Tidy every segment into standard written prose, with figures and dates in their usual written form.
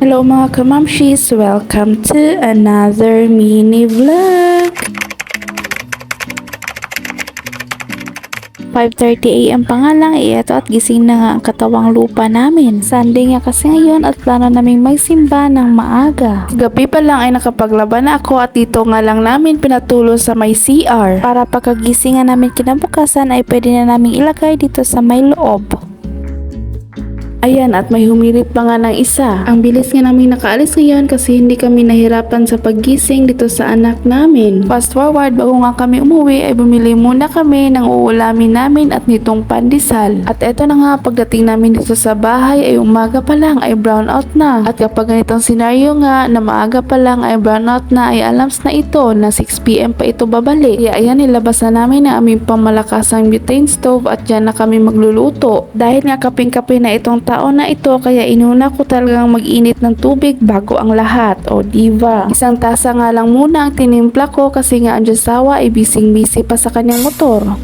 Hello mga kamamshis! Welcome to another mini vlog! 5:30 AM pa nga lang, ito at gising na nga ang katawang lupa namin. Sunday nga kasi ngayon at plano naming magsimba ng maaga. Gabi pa lang ay nakapaglaba na ako at dito nga lang namin pinatulo sa may CR. Para pagkagising nga namin kinabukasan ay pwede na naming ilagay dito sa may loob. Ayan, at may humirit pa nga ng isa. Ang bilis nga namin nakaalis ngayon kasi hindi kami nahirapan sa paggising dito sa anak namin. Fast forward, bago nga kami umuwi ay bumili muna kami ng uulamin namin at nitong pandesal. At eto na nga, pagdating namin dito sa bahay ay umaga pa lang ay brown out na. At kapag ganitong senaryo nga na maaga pa lang ay brown out na ay alams na ito na 6 PM pa ito babalik. Kaya ayan, nilabas na namin ang aming pamalakasang butane stove at dyan na kami magluluto. Dahil nga kaping-kape na itong taon na ito kaya inuna ko talagang mag-init ng tubig bago ang lahat. O diva, isang tasa nga lang muna ang tinimpla ko kasi nga ang Diyosawa ay bising-busy pa sa kanyang motor.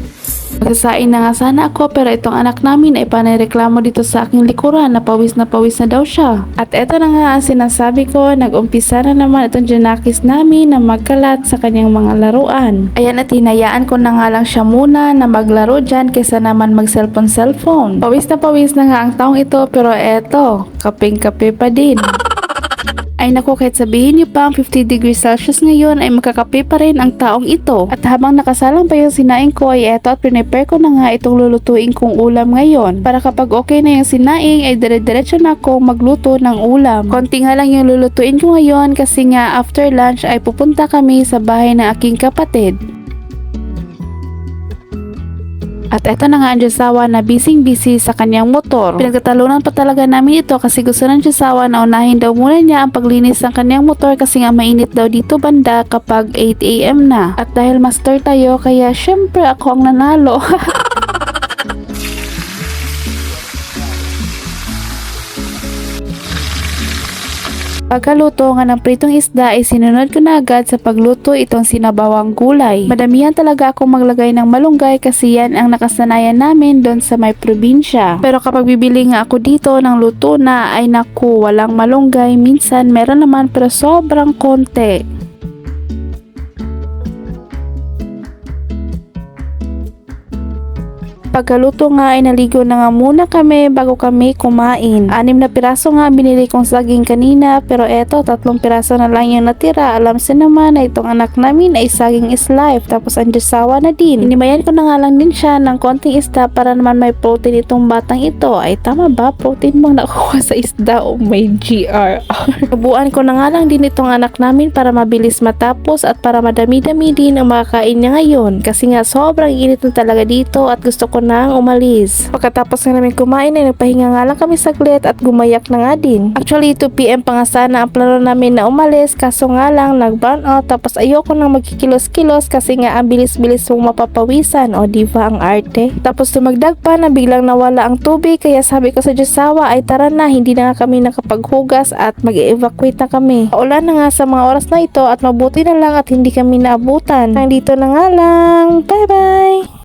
Magsasain na nga sana ako pero itong anak namin ay panireklamo dito sa aking likuran na pawis na daw siya. At eto na nga ang sinasabi ko, nag-umpisa na naman itong Janakis namin na magkalat sa kanyang mga laruan. Ayan, at hinayaan ko na nga lang siya muna na maglaro dyan kaysa naman mag-cellphone. Pawis na nga ang taong ito pero eto, kaping-kape pa din. Ay naku, kahit sabihin niyo pa ang 50 degrees Celsius ngayon ay makakape pa rin ang taong ito. At habang nakasalang pa yung sinaing ko ay eto at prepare ko na nga itong lulutuin kong ulam ngayon. Para kapag okay na yung sinaing ay dire-diretso na ako magluto ng ulam. Konti nga lang yung lulutuin ko ngayon kasi nga after lunch ay pupunta kami sa bahay ng aking kapatid. At eto na nga ang Diyosawa na busy sa kanyang motor. Pinagtatalunan pa talaga namin ito kasi gusto ng Diyosawa na unahin daw muna niya ang paglinis ng kanyang motor kasi nga mainit daw dito banda kapag 8 AM na. At dahil master tayo kaya syempre ako ang nanalo. Pagkaluto nga ng pritong isda ay sinunod ko na agad sa pagluto itong sinabawang gulay. Madamihan talaga akong maglagay ng malunggay kasi yan ang nakasanayan namin doon sa may probinsya. Pero kapag bibili nga ako dito ng luto na ay naku, walang malunggay. Minsan meron naman pero sobrang konti. Pagkaluto nga ay naligo na nga muna kami bago kami kumain. 6 na piraso nga binili kong saging kanina pero eto 3 piraso na lang yung natira. Alam sa naman na itong anak namin ay saging is life tapos ang Diyosawa na din. Hinimayan ko na nga lang din siya ng konting isda para naman may protein itong batang ito. Ay tama ba? Protein bang nakuha sa isda o may GR? Nabuan ko na nga lang din itong anak namin para mabilis matapos at para madami-dami din ang makakain niya ngayon kasi nga sobrang init na talaga dito at gusto ko nang umalis. Pagkatapos nga namin kumain ay nagpahinga nga lang kami saglit at gumayak na nga din. Actually 2 PM pa nga sana ang plano namin na umalis kaso nga lang nag-burn out tapos ayoko nang magkikilos-kilos kasi nga ang bilis-bilis mong mapapawisan o diva ang arte. Tapos tumagdag pa na biglang nawala ang tubig kaya sabi ko sa Diyosawa ay tara na, hindi na nga kami nakapaghugas at mag-evacuate na kami. Paulan na nga sa mga oras na ito at mabuti na lang at hindi kami naabutan. Nandito na nga lang. Bye bye!